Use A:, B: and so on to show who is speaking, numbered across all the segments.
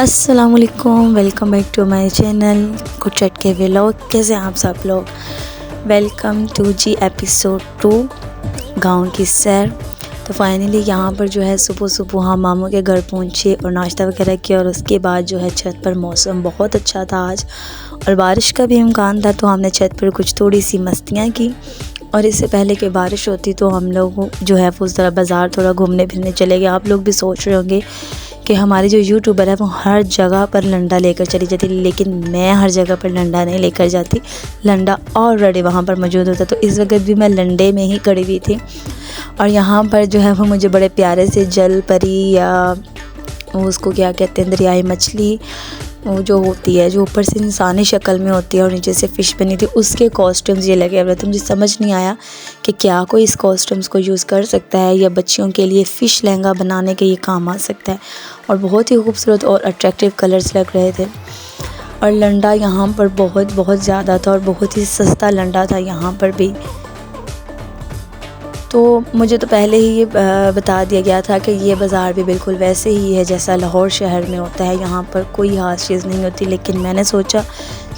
A: अस्सलामुअलैकुम, welcome back to my channel good chat के vlog. कैसे हैं आप सब लोग। वेलकम टू जी एपिसोड 2 गांव की सैर। तो फाइनली यहाँ पर जो है सुबह सुबह हम मामू के घर पहुँचे और नाश्ता वगैरह किया और उसके बाद जो है छत पर मौसम बहुत अच्छा था आज और बारिश का भी इम्कान था। तो हमने छत पर कुछ थोड़ी सी मस्तियाँ की और इससे पहले कि बारिश होती तो हम लोग जो है वो ज़रा बाज़ार थोड़ा घूमने फिरने चले गए। आप लोग भी सोच रहे होंगे कि हमारी जो यूट्यूबर है वो हर जगह पर लंडा लेकर चली जाती, लेकिन मैं हर जगह पर लंडा नहीं लेकर जाती। लंडा ऑलरेडी वहाँ पर मौजूद होता। तो इस वक्त भी मैं लंडे में ही खड़ी हुई थी और यहाँ पर जो है वो मुझे बड़े प्यारे से जल परी या उसको क्या कहते हैं दरियाई मछली वो जो होती है जो ऊपर से इंसानी शक्ल में होती है और नीचे से फ़िश बनी थी, उसके कॉस्ट्यूम्स ये लगे हुए थे। मुझे समझ नहीं आया कि क्या कोई इस कॉस्ट्यूम्स को यूज़ कर सकता है या बच्चियों के लिए फ़िश लहंगा बनाने के ये काम आ सकता है। और बहुत ही खूबसूरत और अट्रैक्टिव कलर्स लग रहे थे और लंडा यहाँ पर बहुत ज़्यादा था और बहुत ही सस्ता लंडा था यहाँ पर भी। तो मुझे तो पहले ही ये बता दिया गया था कि ये बाज़ार भी बिल्कुल वैसे ही है जैसा लाहौर शहर में होता है। यहाँ पर कोई ख़ास चीज़ नहीं होती, लेकिन मैंने सोचा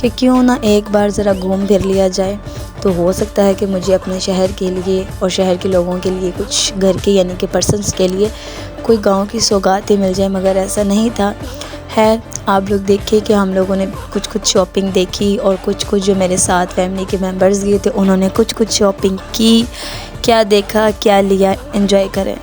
A: कि क्यों ना एक बार ज़रा घूम फिर लिया जाए। तो हो सकता है कि मुझे अपने शहर के लिए और शहर के लोगों के लिए कुछ घर के यानी कि पर्सनस के लिए कोई गांव की सौगात ही मिल जाए, मगर ऐसा नहीं था। है आप लोग देखिए कि हम लोगों ने कुछ शॉपिंग देखी और कुछ जो मेरे साथ फैमिली के मेंबर्स गए थे उन्होंने कुछ शॉपिंग की। क्या देखा क्या लिया, एंजॉय करें।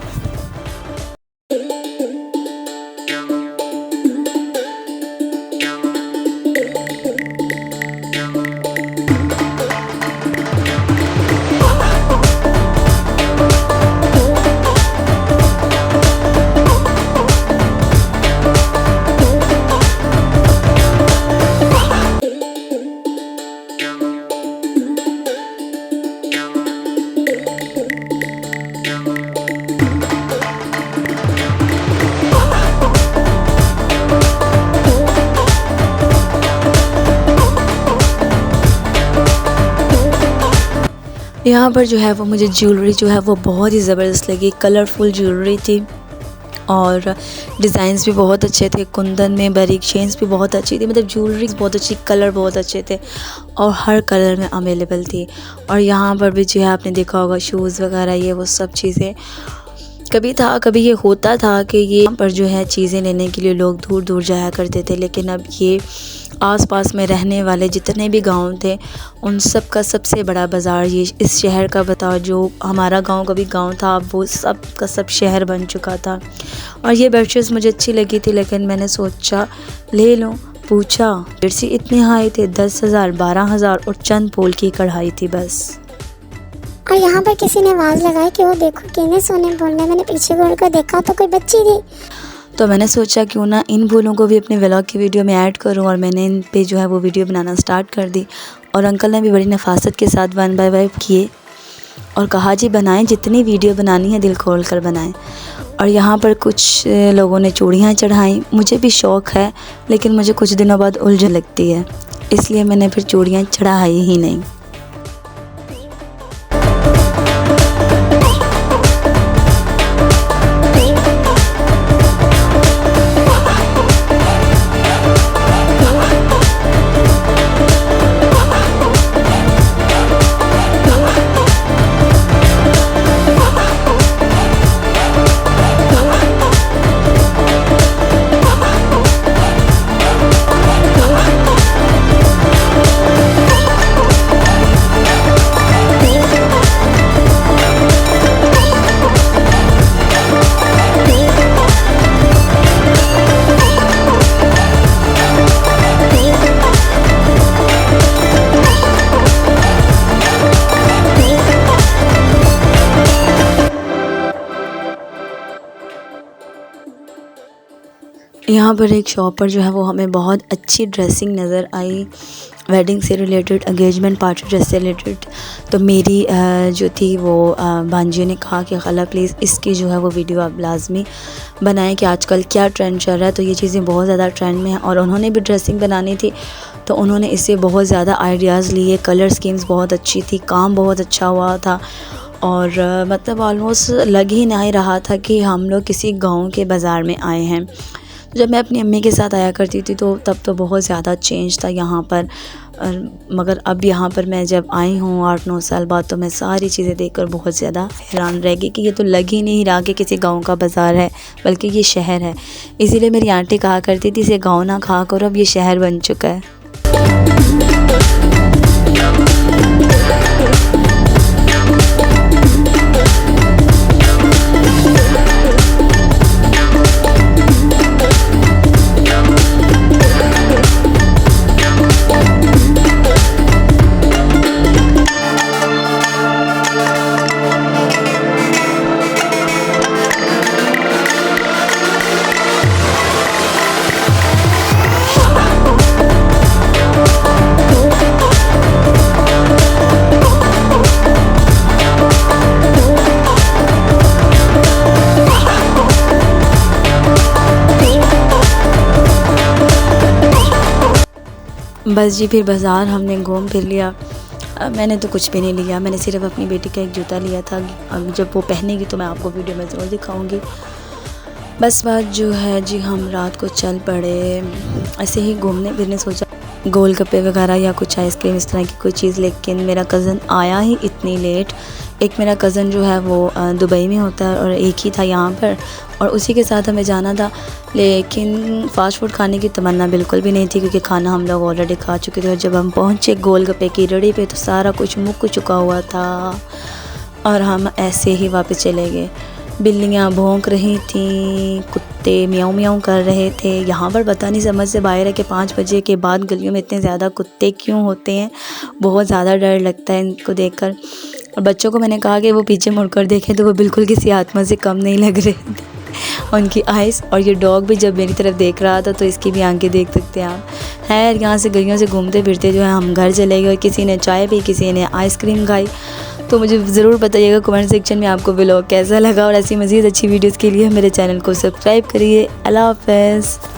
A: यहाँ पर जो है वो मुझे ज्वेलरी जो है वो बहुत ही ज़बरदस्त लगी। कलरफुल ज्वेलरी थी और डिज़ाइंस भी बहुत अच्छे थे। कुंदन में बारीक चेन्स भी बहुत अच्छी थी, मतलब ज्वेलरी बहुत अच्छी, कलर बहुत अच्छे थे और हर कलर में अवेलेबल थी। और यहाँ पर भी जो है आपने देखा होगा शूज़ वगैरह ये वो सब चीज़ें। कभी ये होता था कि ये यहाँ पर जो है चीज़ें लेने के लिए लोग दूर दूर जाया करते थे, लेकिन अब ये आसपास में रहने वाले जितने भी गांव थे उन सब का सबसे बड़ा बाज़ार ये इस शहर का बताओ। जो हमारा गांव कभी गांव था अब वो सब का सब शहर बन चुका था। और ये बेडशीट्स मुझे अच्छी लगी थी, लेकिन मैंने सोचा ले लूँ। पूछा बेडशीट इतने हाई थे 10,000 12,000 और चंद पोल की कढ़ाई थी बस।
B: और यहाँ पर किसी ने आवाज़ लगाई कि वो देखो किन्हें सोने बोलने। मैंने पीछे मुड़ कर देखा तो कोई बच्ची थी।
A: तो मैंने सोचा क्यों ना इन फूलों को भी अपने व्लॉग की वीडियो में ऐड करूं और मैंने इन पे जो है वो वीडियो बनाना स्टार्ट कर दी। और अंकल ने भी बड़ी नफासत के साथ 1 बाय 1 किए और कहा जी बनाएं, जितनी वीडियो बनानी है दिल खोल कर बनाएं। और यहाँ पर कुछ लोगों ने चूड़ियाँ चढ़ाई। मुझे भी शौक़ है, लेकिन मुझे कुछ दिनों बाद उलझन लगती है, इसलिए मैंने फिर चूड़ियाँ चढ़ाई ही नहीं। यहाँ पर एक शॉप पर जो है वो हमें बहुत अच्छी ड्रेसिंग नज़र आई, वेडिंग से रिलेटेड, एंगेजमेंट पार्टी ड्रेस से रिलेटेड। तो मेरी जो थी वो भांजी ने कहा कि खाला प्लीज़ इसकी जो है वो वीडियो आप लाजमी बनाएं कि आजकल क्या ट्रेंड चल रहा है। तो ये चीज़ें बहुत ज़्यादा ट्रेंड में हैं और उन्होंने भी ड्रेसिंग बनानी थी तो उन्होंने इससे बहुत ज़्यादा आइडियाज़ लिए। कलर स्कीम्स बहुत अच्छी थी, काम बहुत अच्छा हुआ था और मतलब ऑलमोस्ट लग ही नहीं रहा था कि हम लोग किसी गाँव के बाज़ार में आए हैं। जब मैं अपनी अम्मी के साथ आया करती थी तो तब तो बहुत ज़्यादा चेंज था यहाँ पर, मगर अब यहाँ पर मैं जब आई हूँ 8-9 साल बाद तो मैं सारी चीज़ें देखकर बहुत ज़्यादा हैरान रह गई कि ये तो लग ही नहीं रहा कि किसी गांव का बाज़ार है, बल्कि ये शहर है। इसीलिए मेरी आंटी कहा करती थी इसे गांव ना खा करो, अब ये शहर बन चुका है। बस जी फिर बाज़ार हमने घूम फिर लिया। मैंने तो कुछ भी नहीं लिया, मैंने सिर्फ अपनी बेटी का एक जूता लिया था। अब जब वो पहनेगी तो मैं आपको वीडियो में ज़रूर दिखाऊंगी। बस बात जो है जी, हम रात को चल पड़े ऐसे ही घूमने फिरने, सोचा गोलगप्पे वगैरह या कुछ आइसक्रीम इस तरह की कोई चीज़, लेकिन मेरा कज़न आया ही इतनी लेट। एक मेरा कज़न जो है वो दुबई में होता है और एक ही था यहाँ पर, और उसी के साथ हमें जाना था। लेकिन फ़ास्ट फूड खाने की तमन्ना बिल्कुल भी नहीं थी क्योंकि खाना हम लोग ऑलरेडी खा चुके थे। और जब हम पहुँचे गोलगप्पे की रेडी पे तो सारा कुछ मुक चुका हुआ था और हम ऐसे ही वापस चले गए। बिल्लियाँ भौंक रही थीं, कुत्ते म्याऊं म्याऊं कर रहे थे। यहाँ पर पता नहीं समझ से बाहर है कि 5 बजे के बाद गलियों में इतने ज़्यादा कुत्ते क्यों होते हैं, बहुत ज़्यादा डर लगता है इनको देखकर। और बच्चों को मैंने कहा कि वो पीछे मुड़कर देखें तो वो बिल्कुल किसी आत्मा से कम नहीं लग रहे थे उनकी आइज़। और ये डॉग भी जब मेरी तरफ देख रहा था तो इसकी भी आंखें देख सकते हैं आप। खैर यहाँ से गलियों से घूमते फिरते जो है हम घर चले गए। किसी ने चाय पी, किसी ने आइसक्रीम खाई। तो मुझे ज़रूर बताइएगा कमेंट सेक्शन में आपको व्लॉग कैसा लगा, और ऐसी मज़ीद अच्छी वीडियोज़ के लिए मेरे चैनल को सब्सक्राइब करिए। अल्लाह हाफ़िज़।